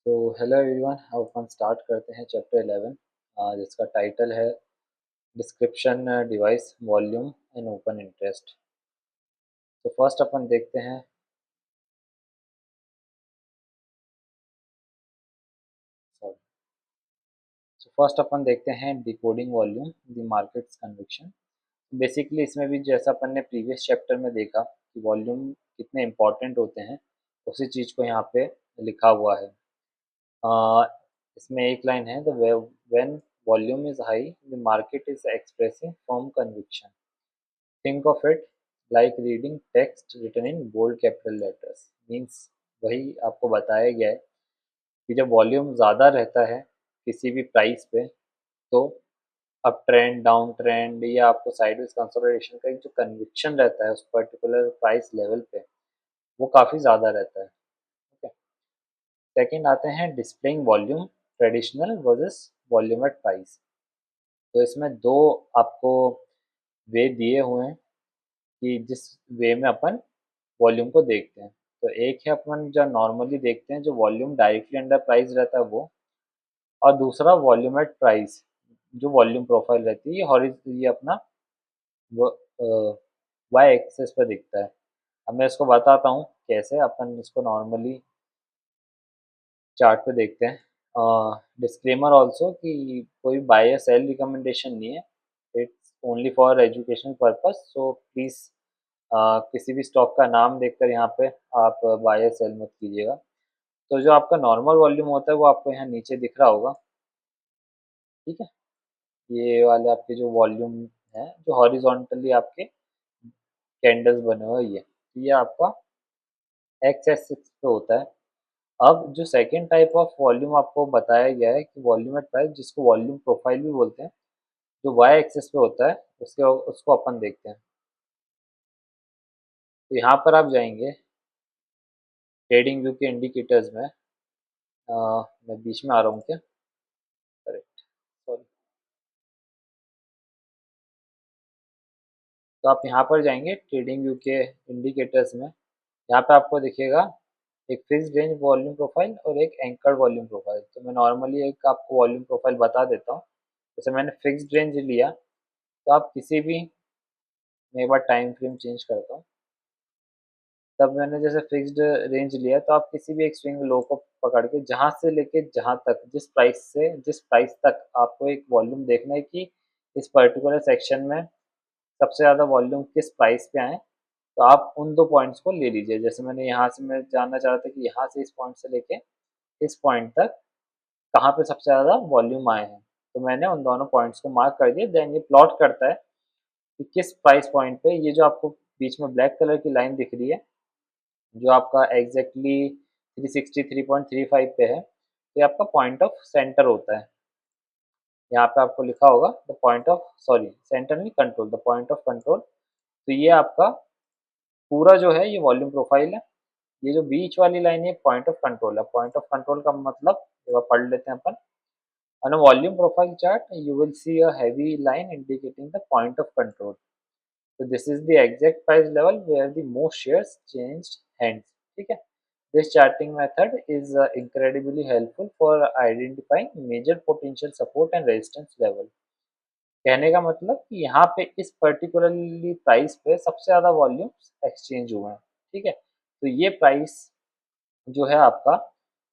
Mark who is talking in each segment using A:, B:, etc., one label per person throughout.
A: तो hello everyone, अब अपन start करते हैं चैप्टर 11 जिसका टाइटल है description device volume and open interest. तो फर्स्ट अपन देखते हैं। सॉरी। तो फर्स्ट अपन देखते हैं decoding volume the markets conviction. Basically इसमें भी जैसा अपन ने प्रीवियस चैप्टर में देखा कि वॉल्यूम कितने इंपॉर्टेंट होते हैं, उसी चीज़ को यहाँ पे लिखा हुआ है। Uh, इसमें एक लाइन है, the when volume is high the market is expressing firm conviction. Think of it like reading text written in bold capital letters. Means वही आपको बताया गया है कि जब वॉल्यूम ज़्यादा रहता है किसी भी प्राइस पे, तो अप ट्रेंड डाउन ट्रेंड या आपको साइडवेज कंसोलिडेशन का एक जो कन्विक्शन रहता है उस पर्टिकुलर प्राइस लेवल पे, वो काफ़ी ज़्यादा रहता है। ठीक है। सेकेंड आते हैं displaying volume traditional versus volume at price. तो इसमें दो आपको वे दिए हुए हैं कि जिस वे में अपन वॉल्यूम को देखते हैं। तो एक है अपन जो नॉर्मली देखते हैं, जो वॉल्यूम डायरेक्टली अंडर प्राइस रहता है वो, और दूसरा वॉल्यूम एट प्राइस, जो वॉल्यूम प्रोफाइल रहती है ये अपना वो वाई एक्सेस पे दिखता है। अब मैं इसको बताता हूँ कैसे अपन इसको नॉर्मली चार्ट पे देखते हैं। डिस्क्लेमर ऑल्सो कि कोई बाय या सेल रिकमेंडेशन नहीं है, it's only for education purpose. So please किसी भी स्टॉक का नाम देखकर यहाँ पे आप बाय या सेल मत कीजिएगा। तो जो आपका नॉर्मल वॉल्यूम होता है वो आपको यहाँ नीचे दिख रहा होगा। ठीक है। ये वाले आपके जो वॉल्यूम है, जो हॉरिजॉन्टली आपके कैंडल्स बने हुए, ये आपका एक्स एक्सिस पे होता है। अब जो सेकेंड टाइप ऑफ वॉल्यूम आपको बताया गया है कि वॉल्यूम एट प्राइस, जिसको वॉल्यूम प्रोफाइल भी बोलते हैं, जो वाई एक्सिस पे होता है, उसके उसको अपन देखते हैं। तो यहाँ पर आप जाएंगे ट्रेडिंग व्यू के इंडिकेटर्स में। मैं बीच में आ रहा हूँ क्या? Correct, sorry. तो आप यहाँ पर जाएंगे ट्रेडिंग व्यू के इंडिकेटर्स में। यहाँ पे आपको दिखेगा एक फिक्स्ड रेंज वॉल्यूम प्रोफाइल और एक एंकर्ड वॉल्यूम प्रोफाइल। तो मैं नॉर्मली एक आपको वॉल्यूम प्रोफाइल बता देता हूँ। जैसे मैंने फिक्स्ड रेंज लिया, तो आप किसी भी, मैं एक बार टाइम फ्रेम चेंज करता हूँ। तब मैंने जैसे फिक्स्ड रेंज लिया, तो आप किसी भी एक स्विंग लो को पकड़ के जहाँ से लेके जहाँ तक, जिस प्राइस तक आपको एक वॉल्यूम देखना है कि इस पर्टिकुलर सेक्शन में सबसे ज़्यादा वॉल्यूम किस प्राइस पे आए, तो आप उन दो पॉइंट्स को ले लीजिए। जैसे मैंने यहाँ से, मैं जानना चाह रहा था कि यहाँ से इस पॉइंट से लेके इस पॉइंट तक कहाँ पे सबसे ज़्यादा वॉल्यूम आए हैं, तो मैंने उन दोनों पॉइंट्स को मार्क कर दिया। देन ये प्लॉट करता है कि किस प्राइस पॉइंट पे, ये जो आपको बीच में ब्लैक कलर की लाइन दिख रही है, जो आपका एग्जैक्टली 363.35 पे है, तो ये आपका पॉइंट ऑफ सेंटर होता है। यहाँ पे आपको लिखा होगा the point of, sorry centre नहीं, control, the point of control. तो ये आपका पूरा जो है ये वॉल्यूम प्रोफाइल है। ये जो बीच वाली लाइन है पॉइंट ऑफ कंट्रोल है। पॉइंट ऑफ कंट्रोल का मतलब एक बार पढ़ लेते हैं अपन। On a volume profile chart, you will see a heavy line indicating the point of control. So this is the exact price level where the most shares changed hands. ठीक है। This charting method is incredibly helpful for identifying major potential support and resistance level. कहने का मतलब कि यहाँ पे इस particularly price पे सबसे ज़्यादा वॉल्यूम्स एक्सचेंज हुए हैं। ठीक है। तो ये प्राइस जो है आपका,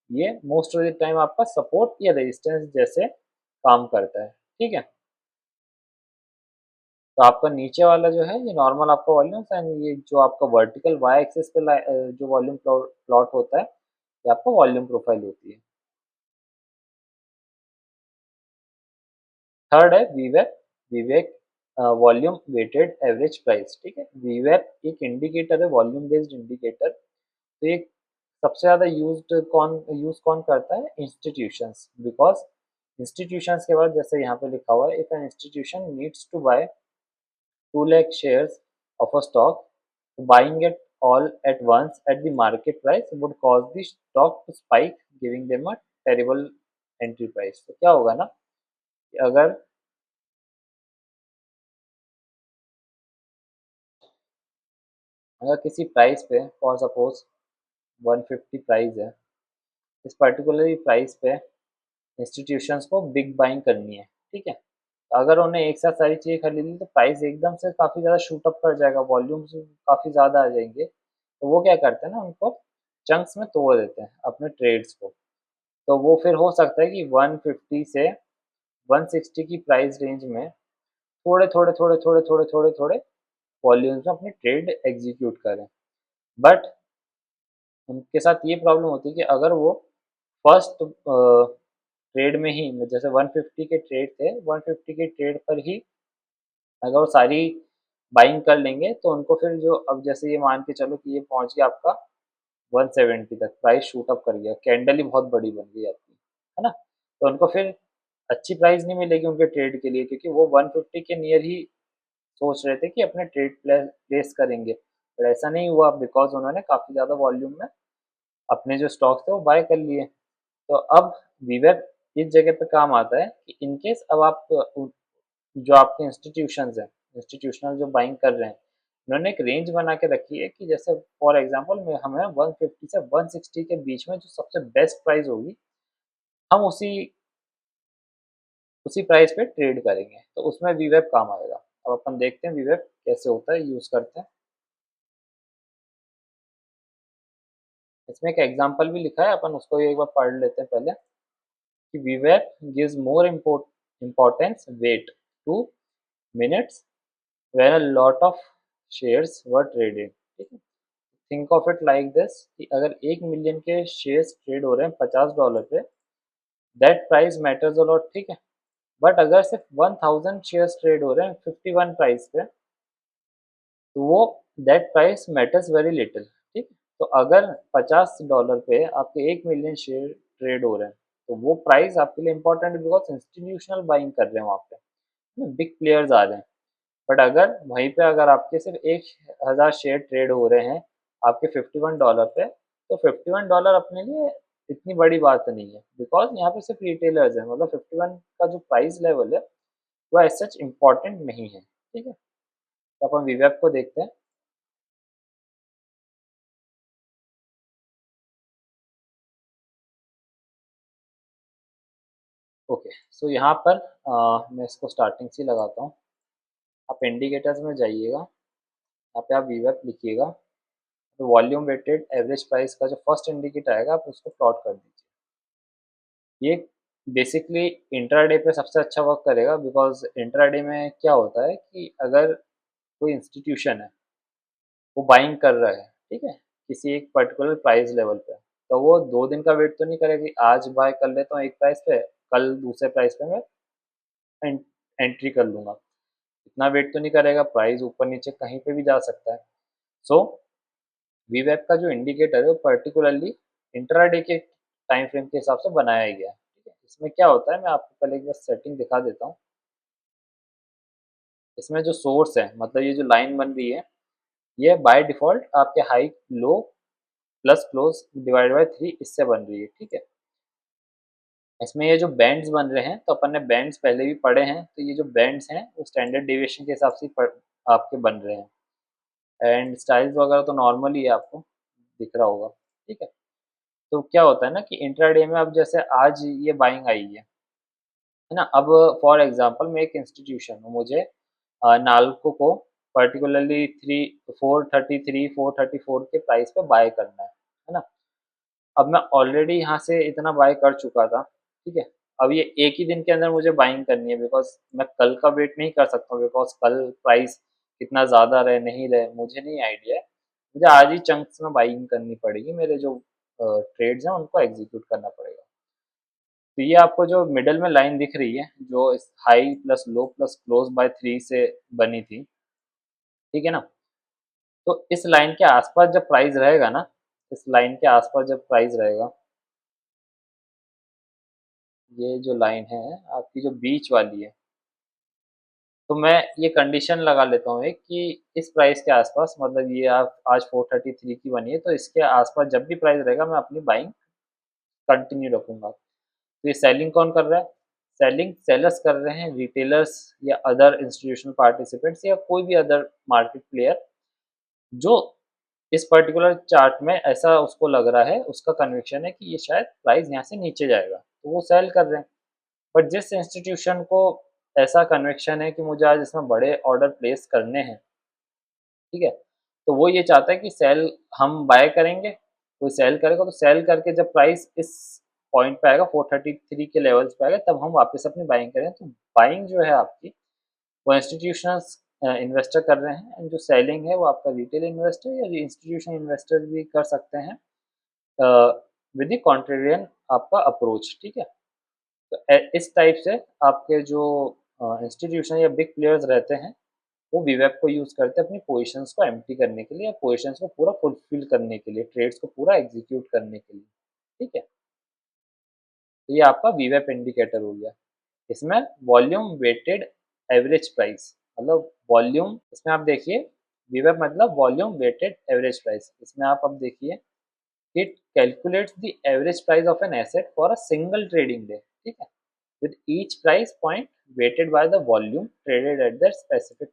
A: ये मोस्ट ऑफ द टाइम आपका सपोर्ट या रेजिस्टेंस जैसे काम करता है। ठीक है। तो आपका नीचे वाला जो है ये नॉर्मल आपका वॉल्यूम, एंड ये जो आपका वर्टिकल वाई एक्सिस पे जो वॉल्यूम प्लॉट होता है, ये आपका वॉल्यूम प्रोफाइल होती है। थर्ड है वीवेप। वीवेक वॉल्यूम वेटेड एवरेज प्राइस। ठीक है। वीवेप एक इंडिकेटर है, वॉल्यूम बेस्ड इंडिकेटर। तो ये सबसे ज़्यादा यूज कौन करता है? इंस्टीट्यूशंस। बिकॉज इंस्टीट्यूशंस के बाद जैसे यहाँ पे लिखा हुआ है, if an institution needs to buy 2 lakh shares of a stock, buying it all at once at the market price would cause the stock to spike, giving them a terrible entry price। तो क्या होगा ना कि अगर किसी price पे, for suppose 150 price है, इस पर्टिकुलर प्राइस पे इंस्टीट्यूशंस को बिग बाइंग करनी है, ठीक है। तो अगर उन्हें एक साथ सारी चीज़ें खरीद ली तो प्राइस एकदम से काफ़ी ज़्यादा शूट अप कर जाएगा, वॉल्यूम्स काफ़ी ज़्यादा आ जाएंगे। तो वो क्या करते हैं ना, उनको चंक्स में तोड़ देते हैं अपने ट्रेड्स को। तो वो फिर हो सकता है कि 150 से 160 की प्राइस रेंज में थोड़े थोड़े थोड़े थोड़े थोड़े थोड़े थोड़े वॉल्यूम्स में अपने ट्रेड एग्जीक्यूट करें। बट उनके साथ ये प्रॉब्लम होती है कि अगर वो फर्स्ट ट्रेड में ही, जैसे 150 के ट्रेड थे, 150 के ट्रेड पर ही अगर वो सारी बाइंग कर लेंगे तो उनको फिर जो, अब जैसे ये मान के चलो कि ये पहुंच गया आपका 170 तक, प्राइस शूट अप कर गया, कैंडल ही बहुत बड़ी बन गई आपकी, है ना। तो उनको फिर अच्छी प्राइस नहीं मिलेगी उनके ट्रेड के लिए, क्योंकि वो 150 के नियर ही सोच रहे थे कि अपने ट्रेड प्लेस करेंगे, पर ऐसा नहीं हुआ बिकॉज उन्होंने काफ़ी ज़्यादा वॉल्यूम में अपने जो स्टॉक्स थे वो बाय कर लिए। तो अब वीवेब इस जगह पे काम आता है कि इन केस अब आप जो आपके इंस्टीट्यूशंस हैं, इंस्टीट्यूशनल जो बाइंग कर रहे हैं, उन्होंने एक रेंज बना के रखी है कि जैसे फॉर एग्जांपल में हमें 150 से 160 के बीच में जो सबसे बेस्ट प्राइस होगी, हम उसी उसी प्राइस पे ट्रेड करेंगे, तो उसमें वीवेब काम आएगा। अब अपन देखते हैं वीवेब कैसे होता है, यूज़ करते हैं। इसमें एक एग्जांपल भी लिखा है, अपन उसको एक बार पढ़ लेते हैं पहले कि वीवेब gives more importance weight to minutes when a lot of shares were traded, ठीक है। Think of it like this कि अगर 1 मिलियन के शेयर्स ट्रेड हो रहे हैं $50 पे, that price matters a lot, ठीक है। बट अगर सिर्फ 1000 शेयर्स ट्रेड हो रहे हैं 51 प्राइस पे, तो वो that price matters very little, ठीक। तो अगर $50 पे आपके 1 मिलियन शेयर ट्रेड हो रहे हैं, तो वो प्राइस आपके लिए इंपॉर्टेंट है बिकॉज इंस्टीट्यूशनल बाइंग कर रहे हैं वहाँ पे, बिग प्लेयर्स आ रहे हैं। बट अगर वहीं पे अगर आपके सिर्फ 1000 शेयर ट्रेड हो रहे हैं आपके $51 पे, तो $51 अपने लिए इतनी बड़ी बात नहीं है, बिकॉज यहाँ पे सिर्फ रिटेलर्स हैं, मतलब 51 का जो प्राइस लेवल है वो एज सच इम्पॉर्टेंट नहीं है, ठीक है। तो अपन वीवेब को देखते हैं। ओके, सो यहाँ पर मैं इसको स्टार्टिंग से ही लगाता हूँ। आप इंडिकेटर्स में जाइएगा, यहाँ पे आप वीवेब लिखिएगा, तो वॉल्यूम वेटेड एवरेज प्राइस का जो फर्स्ट इंडिकेटर आएगा आप उसको प्लॉट कर दीजिए। ये बेसिकली इंट्राडे पे सबसे अच्छा वर्क करेगा, बिकॉज इंट्राडे में क्या होता है कि अगर कोई इंस्टीट्यूशन है वो बाइंग कर रहा है, ठीक है, किसी एक पर्टिकुलर प्राइस लेवल पे, तो वो 2 दिन का वेट तो नहीं करेगी, आज बाय कर लेता हूँ एक प्राइस पे, कल दूसरे प्राइस पे मैं एंट्री कर लूँगा, इतना वेट तो नहीं करेगा, प्राइस ऊपर नीचे कहीं पे भी जा सकता है। सो वीवेब का जो इंडिकेटर है वो पर्टिकुलरली इंट्राडे के टाइम फ्रेम के हिसाब से बनाया गया है, ठीक है। इसमें क्या होता है, मैं आपको पहले एक बार सेटिंग दिखा देता हूँ। इसमें जो सोर्स है, मतलब ये जो लाइन बन रही है, ये बाय डिफ़ॉल्ट आपके high low plus close divide by 3 इससे बन रही है, ठीक है। इसमें ये जो बैंड्स बन रहे हैं, तो अपन ने बैंड्स पहले भी पढ़े हैं, तो ये जो बैंड्स हैं वो स्टैंडर्ड डेविएशन के हिसाब से आपके बन रहे हैं, एंड स्टाइल्स वगैरह तो नॉर्मल ही है, आपको दिख रहा होगा, ठीक है। तो क्या होता है ना कि इंट्राडे में अब जैसे आज ये बाइंग आई है ना। अब फॉर एग्जांपल मैं एक इंस्टीट्यूशन हूँ, मुझे नाल्को को पर्टिकुलरली 434 के प्राइस पे बाय करना है ना। अब मैं ऑलरेडी यहाँ से इतना बाय कर चुका था, ठीक है। अब ये एक ही दिन के अंदर मुझे बाइंग करनी है, बिकॉज मैं कल का वेट नहीं कर सकता हूँ, बिकॉज कल प्राइस कितना ज़्यादा रहे नहीं रहे मुझे नहीं आइडिया है। मुझे आज ही चंक्स में बाइंग करनी पड़ेगी, मेरे जो ट्रेड्स हैं उनको एग्जीक्यूट करना पड़ेगा। तो ये आपको जो मिडल में लाइन दिख रही है, जो इस high plus low plus close by 3 से बनी थी, ठीक है ना। तो इस लाइन के आसपास जब प्राइस रहेगा ना, इस लाइन के आसपास जब प्राइस रहेगा, ये जो लाइन है आपकी जो बीच वाली है, तो मैं ये कंडीशन लगा लेता हूँ एक कि इस प्राइस के आसपास, मतलब ये आप आज 433 की बनी है, तो इसके आसपास जब भी प्राइस रहेगा मैं अपनी बाइंग कंटिन्यू रखूंगा। तो ये सेलिंग कौन कर रहा है, सेलिंग सेलर्स कर रहे हैं, रिटेलर्स या अदर इंस्टीट्यूशनल पार्टिसिपेंट्स या कोई भी अदर मार्केट प्लेयर जो इस पर्टिकुलर चार्ट में ऐसा उसको लग रहा है, उसका कन्विक्शन है कि ये शायद प्राइस यहाँ से नीचे जाएगा, तो वो सेल कर रहे हैं। बट जिस इंस्टीट्यूशन को ऐसा कन्विक्शन है कि मुझे आज इसमें बड़े ऑर्डर प्लेस करने हैं, ठीक है, तो वो ये चाहता है कि सेल हम बाय करेंगे, कोई सेल करेगा तो सेल करके जब प्राइस इस पॉइंट पे आएगा 433 के लेवल्स पे आएगा, तब हम वापस अपनी बाइंग करें। तो बाइंग जो है आपकी, वो इंस्टीट्यूशंस इन्वेस्टर कर रहे हैं, एंड जो सेलिंग है वो आपका रिटेल इन्वेस्टर या इंस्टीट्यूशन इन्वेस्टर भी कर सकते हैं विद द कॉन्ट्रेरियन आपका अप्रोच, ठीक है। तो इस टाइप से आपके जो इंस्टीट्यूशन या बिग प्लेयर्स रहते हैं, वो वीवेब को यूज़ करते हैं अपनी पोजीशंस को एम्प्टी करने के लिए, या पोजीशंस को पूरा फुलफिल करने के लिए, ट्रेड्स को पूरा एग्जीक्यूट करने के लिए, ठीक है। तो ये आपका वीवेब इंडिकेटर हो गया। इसमें वॉल्यूम वेटेड एवरेज प्राइस, मतलब वॉल्यूम, इसमें आप देखिए वीवेब मतलब वॉल्यूम वेटेड एवरेज प्राइस। इसमें आप अब देखिए, it calculates the average price of an asset for a single trading day, ठीक है, with each price point weighted by the volume traded at that specific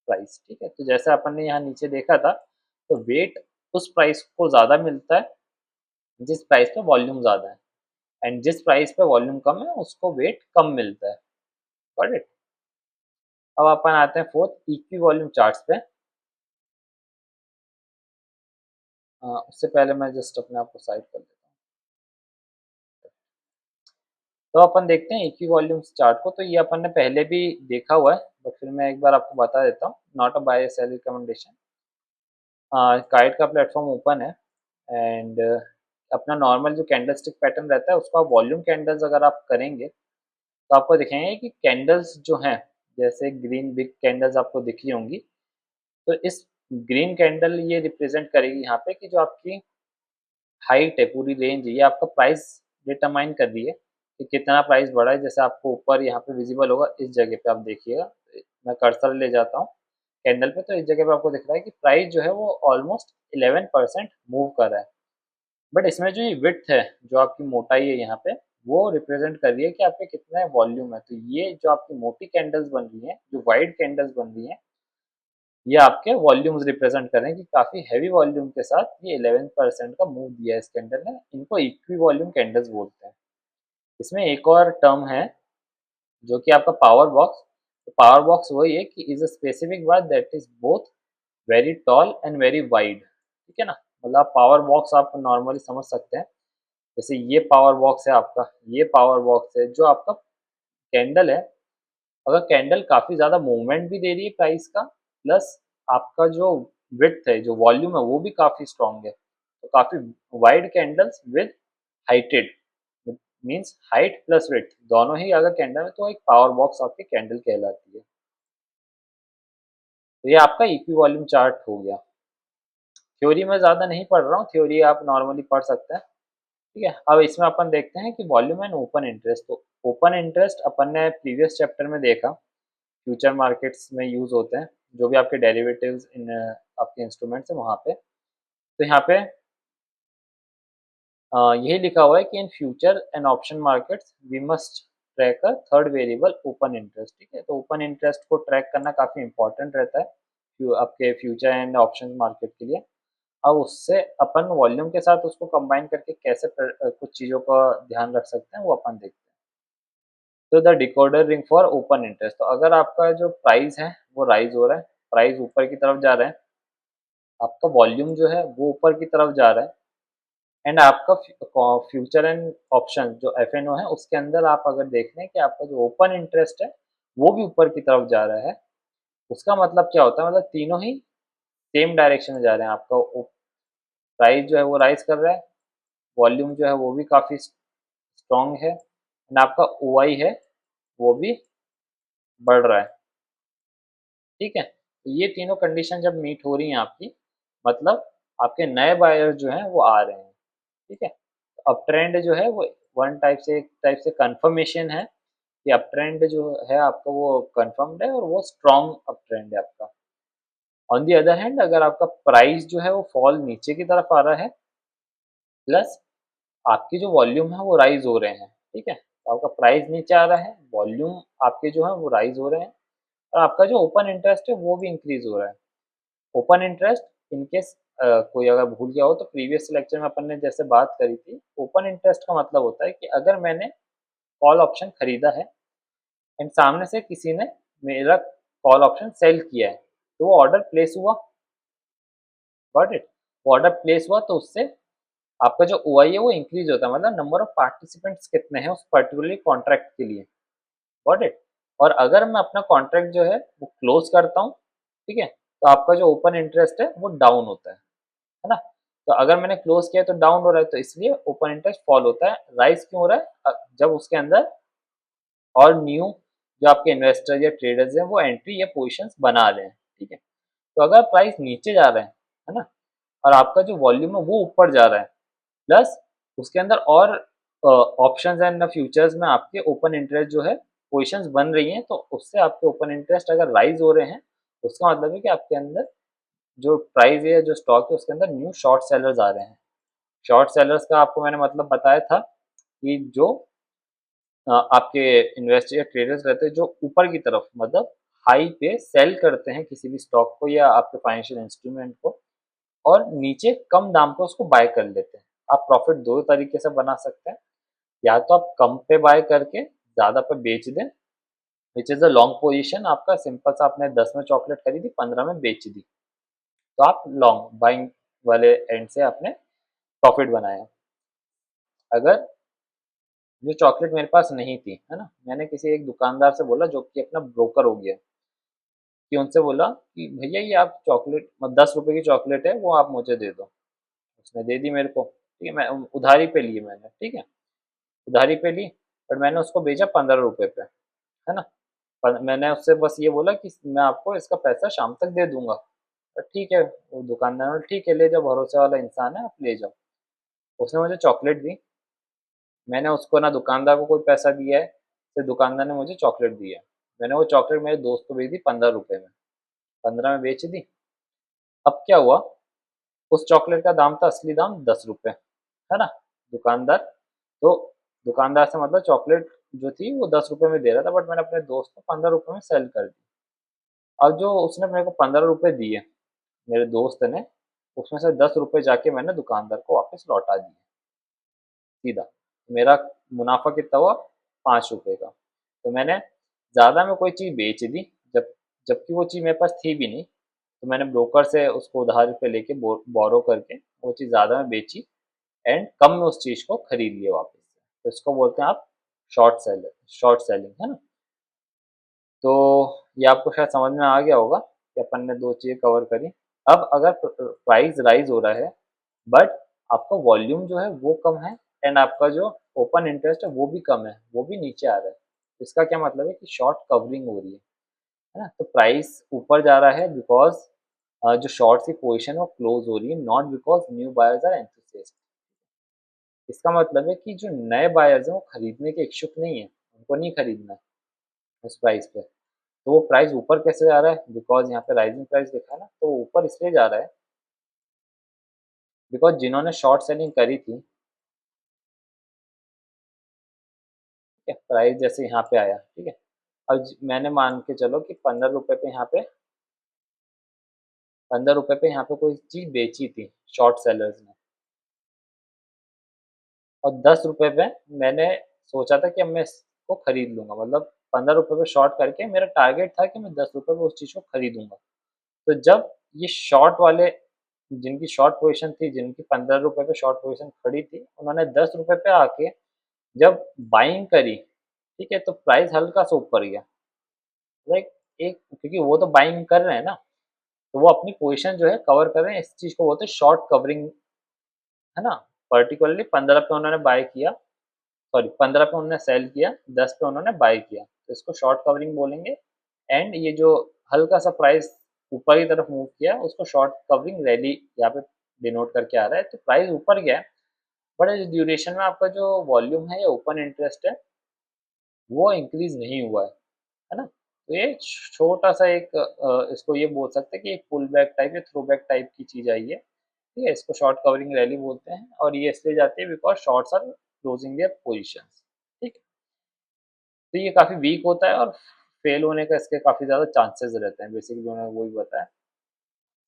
A: price, ठीक है। तो जैसे अपन ने यहाँ नीचे देखा था, तो वेट उस प्राइस को ज़्यादा मिलता है जिस प्राइस पे वॉल्यूम ज़्यादा है, एंड जिस प्राइस पे वॉल्यूम कम है उसको वेट कम मिलता है। Got it. अब अपन आते हैं फोर्थ इक्वी वॉल्यूम चार्ट्स पे। उससे पहले मैं जस्ट अपने आप को साइड कर देता हूँ। तो अपन देखते हैं इक्वी वॉल्यूम चार्ट को। तो ये अपन ने पहले भी देखा हुआ है, बट फिर मैं एक बार आपको बता देता हूँ, not a buy sell recommendation. Kite का प्लेटफॉर्म ओपन है, एंड अपना नॉर्मल जो कैंडल स्टिक पैटर्न रहता है उसको आप वॉल्यूम कैंडल्स अगर आप करेंगे, तो आपको दिखेंगे कि कैंडल्स जो हैं, जैसे ग्रीन बिग कैंडल्स आपको दिखी होंगी, तो इस ग्रीन कैंडल ये रिप्रेजेंट करेगी यहाँ पे कि जो आपकी हाइट है, पूरी रेंज है, ये आपका प्राइस डिटरमाइन कर रही है कि कितना प्राइस बढ़ा है। जैसे आपको ऊपर यहाँ पे विजिबल होगा, इस जगह पे आप देखिएगा, मैं कर्सर ले जाता हूँ कैंडल पे, तो इस जगह पे आपको दिख रहा है कि प्राइस जो है वो ऑलमोस्ट 11% मूव कर रहा है। बट इसमें जो ये विड्थ है, जो आपकी मोटाई है यहाँ पे, वो रिप्रेजेंट कर रही है कि आपके कितना वॉल्यूम है। तो ये जो आपकी मोटी कैंडल्स बन रही हैं, जो वाइड कैंडल्स बन रही हैं, ये आपके वॉल्यूम्स रिप्रेजेंट कर रहे हैं कि काफ़ी हैवी वॉल्यूम के साथ ये 11% का मूव दिया है इस कैंडल ने। इनको इक्वी वॉल्यूम कैंडल्स बोलते हैं। इसमें एक और टर्म है जो कि आपका पावर बॉक्स। तो पावर बॉक्स वही है कि is a specific bar that is both very tall and very wide, ठीक है ना। मतलब पावर बॉक्स आप नॉर्मली समझ सकते हैं, जैसे ये पावर बॉक्स है आपका, ये पावर बॉक्स है जो आपका कैंडल है। अगर कैंडल काफ़ी ज़्यादा मूवमेंट भी दे रही है प्राइस का, प्लस आपका जो विड्थ है, जो वॉल्यूम है, वो भी काफ़ी स्ट्रॉन्ग है, तो काफ़ी wide candles with heighted, means height plus width दोनों ही अगर कैंडल है, तो एक पावर बॉक्स आपकी कैंडल कहलाती है। तो ये आपका इक्वी वॉल्यूम चार्ट हो गया। थ्योरी में ज़्यादा नहीं पढ़ रहा हूँ, थ्योरी आप नॉर्मली पढ़ सकते हैं, ठीक है। अब इसमें अपन देखते हैं कि वॉल्यूम एंड ओपन इंटरेस्ट। तो ओपन इंटरेस्ट अपन ने प्रीवियस चैप्टर में देखा, फ्यूचर मार्केट्स में यूज़ होते हैं, जो भी आपके डेरिवेटिव्स इन आपके इंस्ट्रूमेंट्स हैं वहाँ पे। तो यहाँ पे यही लिखा हुआ है कि in future and option markets we must track a third variable open interest, ठीक है। तो ओपन इंटरेस्ट को ट्रैक करना काफ़ी इंपॉर्टेंट रहता है आपके फ्यूचर एंड ऑप्शन मार्केट के लिए। अब उससे अपन वॉल्यूम के साथ उसको कंबाइन करके कैसे कुछ चीज़ों का ध्यान रख सकते हैं, वो अपन देखते हैं। तो the decoder ring for open interest. तो अगर आपका जो प्राइस है वो राइज हो रहा है, प्राइस ऊपर की तरफ जा रहा है, आपका वॉल्यूम जो है वो ऊपर की तरफ जा रहा है, एंड आपका फ्यूचर एंड ऑप्शन जो एफ एन ओ है उसके अंदर आप अगर देख रहे हैं कि आपका जो ओपन इंटरेस्ट है वो भी ऊपर की तरफ जा रहा है, उसका मतलब क्या होता है, मतलब तीनों ही सेम डायरेक्शन में जा रहे हैं। आपका प्राइस जो है वो राइज कर रहा है, वॉल्यूम जो है वो भी काफ़ी स्ट्रॉन्ग है, एंड आपका ओ आई है वो भी बढ़ रहा है, ठीक है। तो ये तीनों कंडीशन जब मीट हो रही हैं आपकी, मतलब आपके नए बायर जो हैं वो आ रहे हैं, ठीक है। अप ट्रेंड जो है वो वन टाइप से, एक टाइप से कंफर्मेशन है कि अप ट्रेंड जो है आपका वो कंफर्म्ड है और वो स्ट्रॉन्ग अप ट्रेंड है आपका। ऑन दी अदर हैंड अगर आपका प्राइस जो है वो फॉल नीचे की तरफ आ रहा है, प्लस आपकी जो वॉल्यूम है वो राइज हो रहे हैं, ठीक है। तो आपका प्राइस नीचे आ रहा है, वॉल्यूम आपके जो है वो राइज हो रहे हैं, और आपका जो ओपन इंटरेस्ट है वो भी इंक्रीज हो रहा है। ओपन इंटरेस्ट इनकेस कोई अगर भूल गया हो तो प्रीवियस लेक्चर में अपन ने जैसे बात करी थी, ओपन इंटरेस्ट का मतलब होता है कि अगर मैंने कॉल ऑप्शन खरीदा है एंड सामने से किसी ने मेरा कॉल ऑप्शन सेल किया है, तो वो ऑर्डर प्लेस हुआ, गॉट इट। वो ऑर्डर प्लेस हुआ तो उससे आपका जो ओआई है वो इंक्रीज होता है, मतलब नंबर ऑफ पार्टिसिपेंट्स कितने हैं उस पर्टिकुलर कॉन्ट्रैक्ट के लिए, गॉट इट। और अगर मैं अपना कॉन्ट्रैक्ट जो है वो क्लोज करता हूँ, ठीक है, तो आपका जो ओपन इंटरेस्ट है वो डाउन होता है ना। तो अगर मैंने क्लोज किया तो डाउन हो रहा है, तो इसलिए ओपन इंटरेस्ट फॉल होता है। राइज क्यों हो रहा है? जब उसके अंदर और न्यू जो आपके इन्वेस्टर या ट्रेडर्स हैं वो एंट्री या पोजिशंस बना रहे हैं, ठीक है। तो अगर प्राइस नीचे जा रहा है ना, और आपका जो वॉल्यूम है वो ऊपर जा रहा है, प्लस उसके अंदर और ऑप्शंस एंड फ्यूचर्स में आपके ओपन इंटरेस्ट जो है पोजीशंस बन रही हैं, तो उससे आपके ओपन इंटरेस्ट अगर राइज हो रहे हैं, उसका मतलब है कि आपके अंदर जो प्राइस है, जो स्टॉक है, उसके अंदर न्यू शॉर्ट सेलर्स आ रहे हैं। शॉर्ट सेलर्स का आपको मैंने मतलब बताया था कि जो आपके इन्वेस्टर या ट्रेडर्स रहते हैं जो ऊपर की तरफ मतलब हाई पे सेल करते हैं किसी भी स्टॉक को या आपके फाइनेंशियल इंस्ट्रूमेंट को, और नीचे कम दाम पे उसको बाय कर लेते हैं। आप प्रॉफिट दो तरीके से बना सकते हैं, या तो आप कम पे बाय करके ज़्यादा पे बेच दें, which is a long position. आपका सिंपल सा, आपने 10 में चॉकलेट खरीदी, 15 में बेच दी, तो आप लॉन्ग बाइंग वाले एंड से आपने प्रॉफिट बनाया। अगर जो चॉकलेट मेरे पास नहीं थी, है ना, मैंने किसी एक दुकानदार से बोला जो कि अपना ब्रोकर हो गया, कि उनसे बोला कि भैया ये आप चॉकलेट 10 रुपए की चॉकलेट है वो आप मुझे दे दो। उसने दे दी मेरे को, ठीक है, मैं उधारी पे लिए मैंने, ठीक है, उधारी पे ली, और मैंने उसको बेचा 15 रुपए पे, है ना। पर मैंने उससे बस ये बोला कि मैं आपको इसका पैसा शाम तक दे दूंगा। तो ठीक है, वो दुकानदार ने, ठीक है ले जाओ, भरोसे वाला इंसान है, आप ले जाओ। उसने मुझे चॉकलेट दी, मैंने उसको ना दुकानदार को कोई पैसा दिया है, सिर्फ दुकानदार ने मुझे चॉकलेट दी है। मैंने वो चॉकलेट मेरे दोस्त को बेच दी 15 रुपए में, 15 में बेच दी। अब क्या हुआ, उस चॉकलेट का दाम था असली दाम 10 रुपए, है ना। दुकानदार, तो दुकानदार से मतलब चॉकलेट जो थी वो 10 रुपए में दे रहा था, बट मैंने अपने दोस्त को 15 रुपए में सेल कर दी। अब जो उसने मेरे को 15 रुपए दिए मेरे दोस्त ने, उसमें से 10 रुपए जाके मैंने दुकानदार को वापस लौटा दिए सीधा। मेरा मुनाफा कितना हुआ? 5 रुपए का। तो मैंने ज़्यादा में कोई चीज़ बेच दी, जब जबकि वो चीज़ मेरे पास थी भी नहीं, तो मैंने ब्रोकर से उसको उधार पे लेके बोरो करके वो चीज़ ज़्यादा में बेची, एंड कम में उस चीज़ को खरीद लिया वापस से। तो इसको बोलते हैं आप शॉर्ट सेलिंग, है ना। तो ये आपको शायद समझ में आ गया होगा कि अपन ने दो चीज़ें कवर करी। अब अगर प्राइस राइज हो रहा है, बट आपका वॉल्यूम जो है वो कम है, एंड आपका जो ओपन इंटरेस्ट है वो भी कम है, वो भी नीचे आ रहा है, इसका क्या मतलब है कि शॉर्ट कवरिंग हो रही है ना। तो प्राइस ऊपर जा रहा है बिकॉज जो शॉर्ट की पोजीशन वो क्लोज हो रही है, not because new buyers are enthusiast. इसका मतलब है कि जो नए बायर्स हैं वो खरीदने के इच्छुक नहीं है, उनको नहीं खरीदना है उस प्राइस पे। तो वो प्राइस ऊपर कैसे जा रहा है? बिकॉज यहाँ पे राइजिंग प्राइस लिखा है ना, तो वो ऊपर इसलिए जा रहा है बिकॉज जिन्होंने शॉर्ट सेलिंग करी थी, ठीक है, प्राइस जैसे यहाँ पे आया, ठीक है, अब मैंने मान के चलो कि 15 रुपए पे यहाँ पे 15 रुपए पे यहाँ पे कोई चीज बेची थी शॉर्ट सेलर्स ने, और 10 रुपए पे मैंने सोचा था कि अब मैं इसको खरीद लूंगा, मतलब 15 रुपए पे शॉर्ट करके मेरा टारगेट था कि मैं 10 रुपए पे उस चीज को खरीदूंगा। तो जब ये शॉर्ट वाले, जिनकी शॉर्ट पोजीशन थी, जिनकी 15 रुपए पे शॉर्ट पोजीशन खड़ी थी, उन्होंने 10 रुपए पे आके जब बाइंग करी, ठीक है, तो प्राइस हल्का सा ऊपर गया, लाइक एक, क्योंकि वो तो बाइंग कर रहे हैं ना, तो वो अपनी पोजीशन जो है कवर कर रहे हैं, इस चीज को बोलते हैं शॉर्ट कवरिंग, है ना। पर्टिकुलरली 15 पे उन्होंने बाय किया, सॉरी 15 पे उन्होंने सेल किया, 10 पे उन्होंने बाय किया, तो इसको शॉर्ट कवरिंग बोलेंगे। एंड ये जो हल्का सा प्राइस ऊपर की तरफ मूव किया उसको शॉर्ट कवरिंग रैली यहाँ पे डिनोट करके आ रहा है। तो प्राइस ऊपर गया, बट इस ड्यूरेशन में आपका जो वॉल्यूम है या ओपन इंटरेस्ट है वो इंक्रीज नहीं हुआ है ना। तो ये छोटा सा एक इसको ये बोल सकते हैं कि एक पुल बैक टाइप या थ्रो बैक टाइप की चीज आई है, ठीक है, इसको शॉर्ट कवरिंग रैली बोलते हैं, और ये इसलिए जाती है because shorts are closing their positions, ठीक है। तो ये काफी वीक होता है और फेल होने का इसके काफी ज्यादा चांसेस रहते हैं, बेसिकली उन्होंने वही बताया।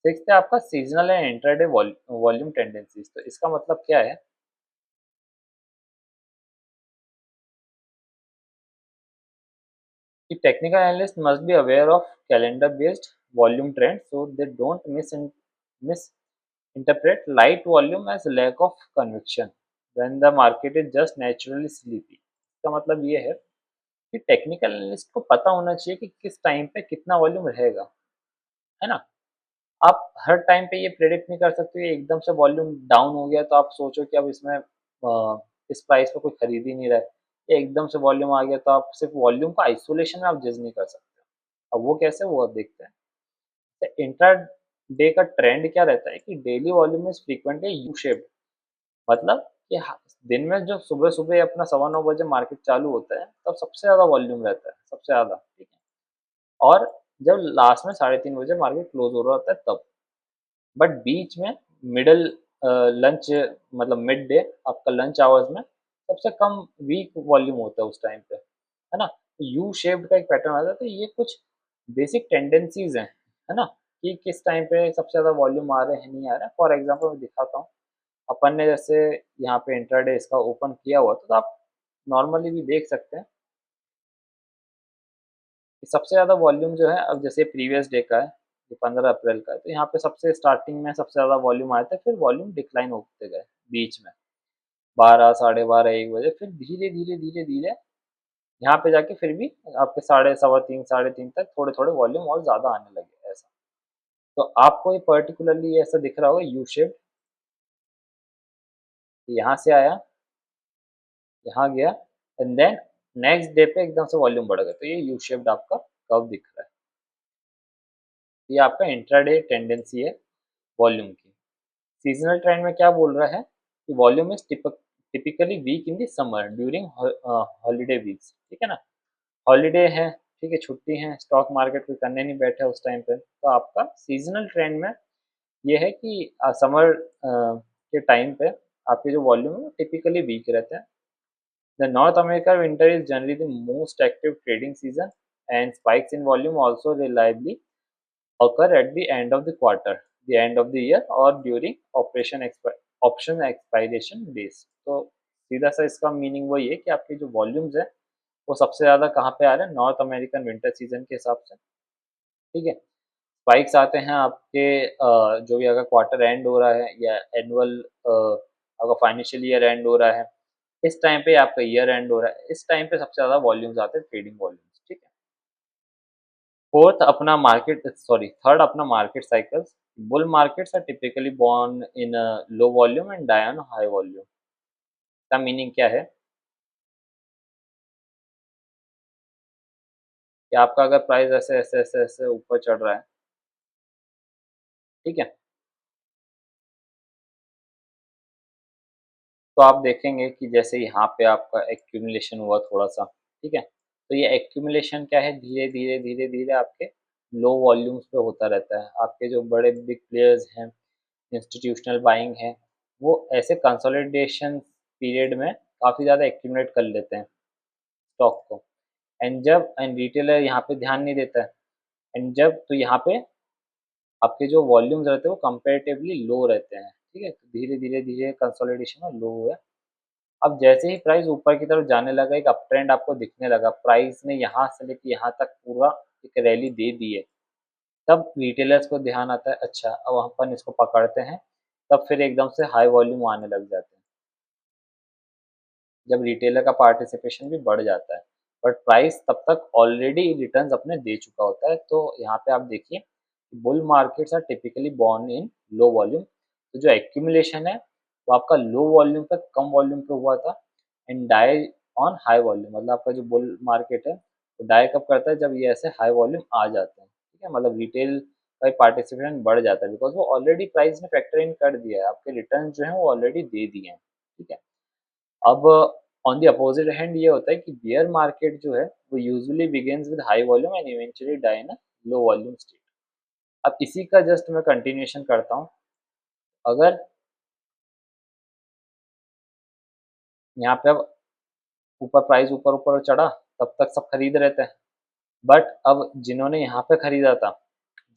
A: सिक्स्थ है आपका seasonal and intraday volume tendencies. तो इसका मतलब क्या है कि technical analyst must be aware of calendar based volume trend so they don't miss interpret light volume as lack of conviction when the market is just naturally sleepy। इसका मतलब ये है कि टेक्निकल एनालिस्ट को पता होना चाहिए कि किस टाइम पे कितना वॉल्यूम रहेगा, है ना। आप हर टाइम पे ये प्रेडिक्ट नहीं कर सकते कि एकदम से वॉल्यूम डाउन हो गया तो आप सोचो कि अब इसमें इस प्राइस पे कोई खरीद ही नहीं रहा है, या एकदम से वॉल्यूम आ गया तो आप सिर्फ वॉल्यूम का आइसोलेशन में आप जज नहीं कर सकते। अब वो कैसे, वो आप देखते हैं। तो इंट्रा डे का ट्रेंड क्या रहता है कि daily volume is frequently U shaped, मतलब कि दिन में जो सुबह सुबह अपना 9:15 बजे मार्केट चालू होता है तब सबसे ज्यादा वॉल्यूम रहता है, सबसे ज्यादा, ठीक है। और जब लास्ट में 3:30 बजे मार्केट क्लोज हो रहा होता है तब, बट बीच में मिडल लंच, मतलब मिड डे आपका लंच आवर्स में सबसे कम वीक वॉल्यूम होता है उस टाइम पे, है ना। यू शेप्ड का एक पैटर्न आता है। तो ये कुछ बेसिक टेंडेंसीज हैं, है ना, कि किस टाइम पे सबसे ज़्यादा वॉल्यूम आ रहे हैं नहीं आ रहे हैं। फॉर एग्जांपल मैं दिखाता हूँ। अपन ने जैसे यहाँ पे इंट्राडे इसका ओपन किया हुआ तो आप नॉर्मली भी देख सकते हैं कि सबसे ज़्यादा वॉल्यूम जो है, अब जैसे प्रीवियस डे का है, ये 15 अप्रैल का है, तो यहाँ पे सबसे स्टार्टिंग में सबसे ज़्यादा वॉल्यूम आए थे, फिर वॉल्यूम डिक्लाइन होते गए बीच में 12, 12:30, 1 बजे, फिर धीरे धीरे धीरे धीरे यहाँ पे जाके फिर भी आपके 3:15, 3:30 तक थोड़े थोड़े वॉल्यूम और ज़्यादा आने लगे ऐसा। तो आपको ये पर्टिकुलरली ऐसा दिख रहा होगा यू शेप, यहाँ से आया, यहाँ गया, एंड देन नेक्स्ट डे पे एकदम से वॉल्यूम बढ़ गया, तो ये यू शेप्ड आपका कर्व दिख रहा है। ये आपका इंट्राडे टेंडेंसी है वॉल्यूम की। सीजनल ट्रेंड में क्या बोल रहा है कि volume is typically weak in the summer during holiday weeks, ठीक है ना। हॉलीडे है, ठीक है, छुट्टी है, स्टॉक मार्केट कोई करने नहीं बैठा उस टाइम पे, तो आपका सीजनल ट्रेंड में ये है कि समर के टाइम पे आपके जो वॉल्यूम है वो टिपिकली वीक रहते हैं। The north America winter is generally the most active trading season and spikes in volume also reliably occur at the end of the quarter, the end of the year or during option expiration days। तो सीधा सा इसका meaning वही है कि आपके जो volumes हैं वो सबसे ज़्यादा कहाँ पे आ रहे हैं, नॉर्थ अमेरिकन विंटर सीजन के हिसाब से, ठीक है। स्पाइक्स आते हैं आपके जो भी अगर क्वार्टर एंड हो रहा है या एनुअल अगर फाइनेंशियल ईयर एंड हो रहा है, इस टाइम पे आपका ईयर एंड हो रहा है, इस टाइम पे सबसे ज़्यादा वॉल्यूम्स आते हैं, ट्रेडिंग वॉल्यूम्स, ठीक है। फोर्थ अपना मार्केट, सॉरी थर्ड अपना market cycles. Bull markets are typically born in a low volume and die on high volume। का मीनिंग क्या है कि आपका अगर प्राइस ऐसे ऐसे ऐसे ऐसे ऊपर चढ़ रहा है, ठीक है, तो आप देखेंगे कि जैसे यहाँ पे आपका एक्यूमुलेशन हुआ थोड़ा सा, ठीक है, तो ये एक्यूमुलेशन क्या है, धीरे धीरे धीरे धीरे आपके लो वॉल्यूम्स पे होता रहता है। आपके जो बड़े बिग प्लेयर्स हैं, इंस्टीट्यूशनल बाइंग है, वो ऐसे कंसोलिडेशन पीरियड में काफ़ी ज़्यादा एक्यूमुलेट कर लेते हैं स्टॉक को। एंड रिटेलर यहाँ पे ध्यान नहीं देता है, एंड जब तो यहाँ पे आपके जो वॉल्यूम्स रहते हैं वो कंपेरेटिवली लो रहते हैं, ठीक है, तो धीरे धीरे धीरे कंसोलिडेशन में लो हुआ है। अब जैसे ही प्राइस ऊपर की तरफ जाने लगा, एक अप ट्रेंड आपको दिखने लगा, प्राइस ने यहाँ से लेके यहाँ तक पूरा एक रैली दे दी है, तब रिटेलर्स को ध्यान आता है, अच्छा अब अपन इसको पकड़ते हैं, तब फिर एकदम से हाई वॉल्यूम आने लग जाते हैं, जब रिटेलर का पार्टिसिपेशन भी बढ़ जाता है, बट प्राइस तब तक ऑलरेडी रिटर्न्स अपने दे चुका होता है। तो यहाँ पे आप देखिए, bull markets are typically born in low volume. तो जो एक्यूमुलेशन है वो आपका लो वॉल्यूम पे, कम वॉल्यूम पे हुआ था, and die on high volume, मतलब आपका जो बुल मार्केट है वो डाई कब करता है, जब ये ऐसे हाई वॉल्यूम आ जाते हैं, ठीक है, मतलब रिटेल का पार्टिसिपेशन बढ़ जाता है, बिकॉज वो ऑलरेडी प्राइस ने फैक्टर इन कर दिया है, आपके रिटर्न जो है वो ऑलरेडी दे दिए हैं, ठीक है। अब ऑन द अपोजिट हैंड ये होता है कि बियर मार्केट जो है वो usually begins with high volume and eventually die in low volume state. अब इसी का जस्ट मैं कंटिन्यूएशन करता हूँ। अगर यहाँ पे अब ऊपर प्राइस ऊपर ऊपर चढ़ा, तब तक सब खरीद रहे थे, बट अब जिन्होंने यहाँ पे खरीदा था,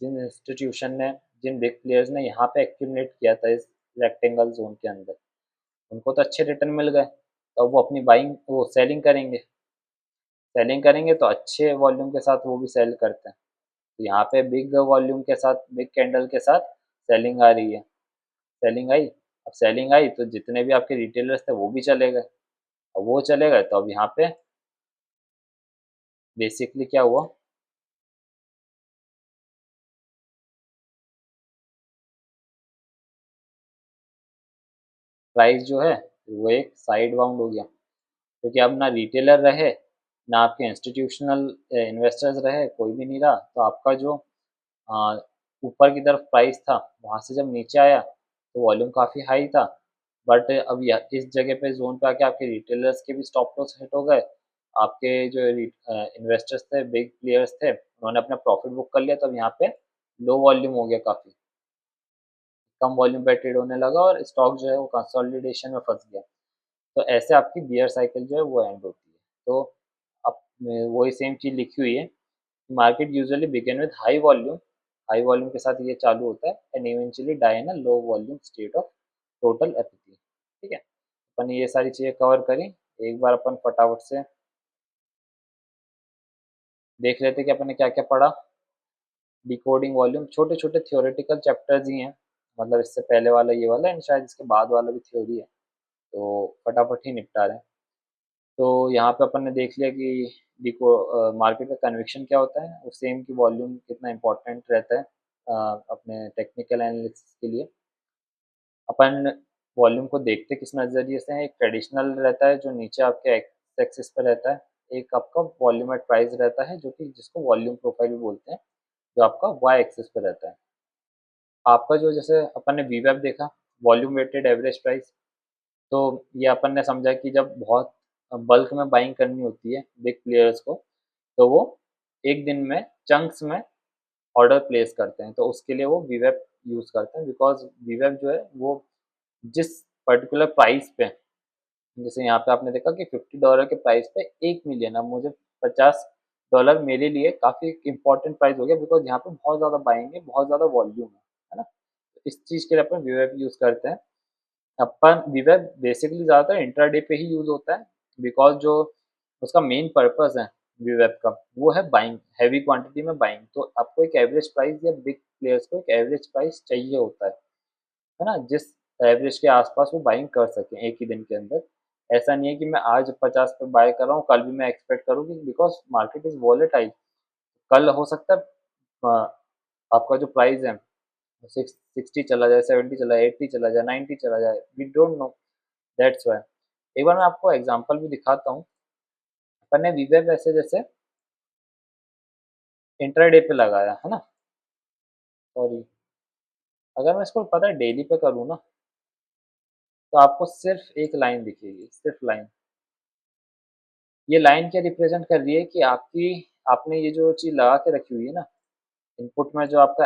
A: जिन इंस्टीट्यूशन ने जिन बिग प्लेयर्स ने यहाँ पे एक्यूमुलेट किया था इस रेक्टेंगल जोन के अंदर, उनको तो अच्छे रिटर्न मिल गए, तो अब वो अपनी बाइंग वो सेलिंग करेंगे। सेलिंग करेंगे तो अच्छे वॉल्यूम के साथ वो भी सेल करते हैं। तो यहाँ पे बिग वॉल्यूम के साथ, बिग कैंडल के साथ सेलिंग आ रही है। सेलिंग आई, अब सेलिंग आई तो जितने भी आपके रिटेलर्स थे वो भी चले गए। अब वो चले गए तो अब यहाँ पे बेसिकली क्या हुआ, प्राइस जो है वो एक साइड बाउंड हो गया, क्योंकि अब ना रिटेलर रहे, ना आपके इंस्टीट्यूशनल इन्वेस्टर्स रहे, कोई भी नहीं रहा। तो आपका जो अ, ऊपर की तरफ प्राइस था, वहाँ से जब नीचे आया तो वॉल्यूम काफ़ी हाई था। बट अब यह इस जगह पे जोन पे आके आपके रिटेलर्स के भी स्टॉप लॉस हिट हो गए। आपके जो इन्वेस्टर्स थे, बिग प्लेयर्स थे, उन्होंने अपना प्रॉफिट बुक कर लिया। तो अब यहाँ पे लो वॉल्यूम हो गया, काफ़ी कम वॉल्यूम पे ट्रेड होने लगा और स्टॉक जो है वो कंसोलिडेशन में फंस गया। तो ऐसे आपकी बियर साइकिल जो है वो एंड होती है। तो अब वही सेम चीज़ लिखी हुई है, market usually begin with high volume के साथ ये चालू होता है and eventually die in a low volume state of total apathy. ठीक है, अपन ने ये सारी चीज़ें कवर करी। एक बार अपन फटाफट से देख लेते कि अपन ने क्या क्या पढ़ा। डिकोडिंग वॉल्यूम छोटे छोटे थियोरेटिकल चैप्टर्स ही हैं, मतलब इससे पहले वाला ये वाला एंड शायद इसके बाद वाला भी थ्योरी है, तो फटाफट ही निपटा रहे हैं। तो यहाँ पे अपन ने देख लिया कि डिको मार्केट का कन्विक्शन क्या होता है, उस सेम की वॉल्यूम कितना इंपॉर्टेंट रहता है अपने टेक्निकल एनालिसिस के लिए। अपन वॉल्यूम को देखते किस नज़रिए से हैं, एक ट्रेडिशनल रहता है जो नीचे आपके एक्स एक्सिस पे रहता है, एक आपका वॉल्यूम एट प्राइस रहता है जो कि जिसको वॉल्यूम प्रोफाइल भी बोलते हैं, जो आपका वाई एक्सिस पे रहता है। आपका जो जैसे अपन ने वीवैप देखा, वॉल्यूम वेटेड एवरेज प्राइस, तो ये अपन ने समझा कि जब बहुत बल्क में बाइंग करनी होती है बिग प्लेयर्स को, तो वो एक दिन में चंक्स में ऑर्डर प्लेस करते हैं, तो उसके लिए वो वीवेप यूज़ करते हैं। बिकॉज वीवेप जो है वो जिस पर्टिकुलर प्राइस पे, जैसे यहाँ पे आपने देखा कि $50 के प्राइस पे 1 मिलियन, अब मुझे $50 मेरे लिए काफ़ी इंपॉर्टेंट प्राइस हो गया, बिकॉज यहाँ पे बहुत ज़्यादा बाइंग है, बहुत ज़्यादा वॉल्यूम है ना। तो इस चीज़ के लिए अपन वीवेप यूज़ करते हैं। अपन वीवेप बेसिकली ज़्यादातर इंट्राडे पे ही यूज़ होता है, बिकॉज जो उसका मेन पर्पस है वीवेप का, वो है बाइंग, हैवी क्वांटिटी में बाइंग। तो आपको एक एवरेज प्राइस या बिग प्लेयर्स को एक एवरेज प्राइस चाहिए होता है ना, जिस एवरेज के आसपास वो बाइंग कर सकें एक ही दिन के अंदर। ऐसा नहीं है कि मैं आज 50 पे बाय कर रहा हूँ, कल भी मैं एक्सपेक्ट करूँ कि बिकॉज मार्केट इज वॉलेटाइल, कल हो सकता है आपका जो प्राइस है 60 चला जाए, 70 चला जाए, 80 चला जाए, 90 चला जाए, we don't know. That's why एक बार मैं आपको एग्जांपल भी दिखाता हूँ। अपन ने वीवेप ऐसे जैसे इंट्राडे पे लगाया है ना, सॉरी, अगर मैं इसको पता है डेली पे करूँ ना, तो आपको सिर्फ एक लाइन दिखेगी, सिर्फ लाइन। ये लाइन क्या रिप्रेजेंट कर रही है कि आपकी आपने ये जो चीज़ लगा के रखी हुई है ना, इनपुट में जो आपका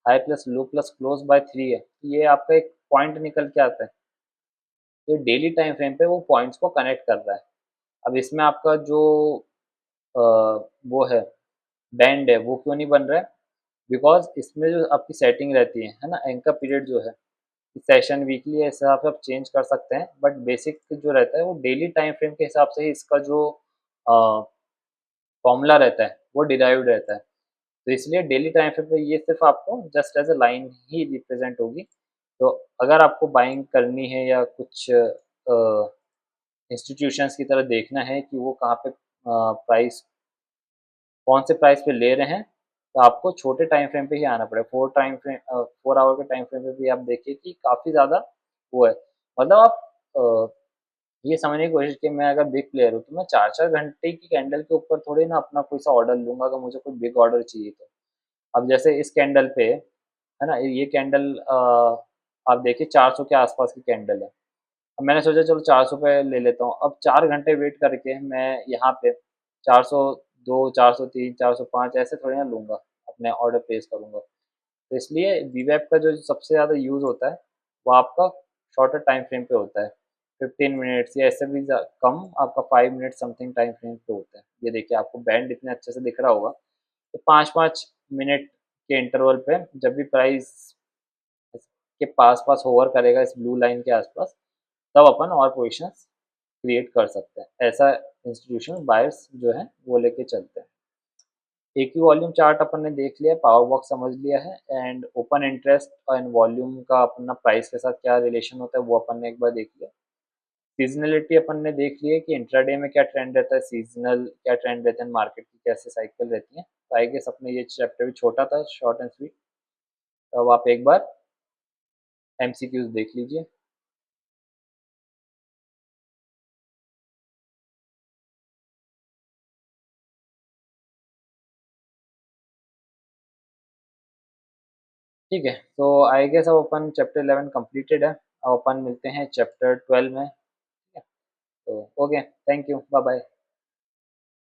A: high plus low plus close by 3 है, ये आपका एक पॉइंट निकल के आता है, तो डेली टाइम फ्रेम पे वो पॉइंट्स को कनेक्ट कर रहा है। अब इसमें आपका जो वो है बैंड है, वो क्यों नहीं बन रहा है, बिकॉज इसमें जो आपकी सेटिंग रहती है ना, एंकर पीरियड जो है, सेशन वीकली है, इस हिसाब से आप चेंज कर सकते हैं, बट बेसिक जो रहता है वो डेली टाइम फ्रेम के हिसाब से ही इसका जो फॉर्मूला रहता है वो डिराइव्ड रहता है। तो इसलिए डेली टाइम फ्रेम पे ये सिर्फ आपको जस्ट एज अ लाइन ही रिप्रेजेंट होगी। तो अगर आपको बाइंग करनी है या कुछ इंस्टीट्यूशंस की तरह देखना है कि वो कहाँ पे प्राइस, कौन से प्राइस पे ले रहे हैं, तो आपको छोटे टाइम फ्रेम पे ही आना पड़ेगा। 4 आवर के टाइम फ्रेम पे भी आप देखिए कि काफ़ी ज़्यादा वो है, मतलब आप ये समझने की कोशिश की, मैं अगर बिग प्लेयर हूँ तो मैं 4-4 घंटे की कैंडल के ऊपर थोड़ी ना अपना कोई सा ऑर्डर लूंगा अगर मुझे कोई बिग ऑर्डर चाहिए तो। अब जैसे इस कैंडल पे है ना, ये कैंडल आप देखिए 400 के आसपास की कैंडल है। अब मैंने सोचा चलो 400 पे ले लेता हूँ, अब 4 घंटे वेट करके मैं यहाँ पे 402, 403, 405 ऐसे थोड़ी ना लूंगा, अपने ऑर्डर प्लेस करूंगा। तो इसलिए वीवेप का जो सबसे ज़्यादा यूज़ होता है वो आपका शॉर्टर टाइम फ्रेम पे होता है, 15 मिनट्स या ऐसे भी कम, आपका 5 मिनट समथिंग टाइम फ्रेम पे होता है। ये देखिए आपको बैंड इतने अच्छे से दिख रहा होगा, तो 5-5 मिनट के इंटरवल पे जब भी प्राइस के पास पास होवर करेगा इस ब्लू लाइन के आसपास, तब अपन और पोजिशंस क्रिएट कर सकते हैं। ऐसा इंस्टीट्यूशन बायर्स जो है वो लेके चलते हैं। एक ही वॉल्यूम चार्ट अपन ने देख लिया, पावर बॉक्स समझ लिया है, and open interest and volume का अपना प्राइस के साथ क्या रिलेशन होता है वो अपन ने एक बार देख लिया। सीजनलिटी अपन ने देख ली है कि इंट्राडे में क्या ट्रेंड रहता है, सीजनल क्या ट्रेंड रहता है, मार्केट की कैसे साइकिल रहती है। तो आई गेस अपने ये चैप्टर भी छोटा था, शॉर्ट एंड स्वीट। तो अब आप एक बार एमसीक्यूज देख लीजिए। ठीक है, तो आई गेस अब अपन चैप्टर 11 कंप्लीटेड है। अब अपन मिलते हैं चैप्टर 12 में। ठीक है, तो okay, thank you, bye bye.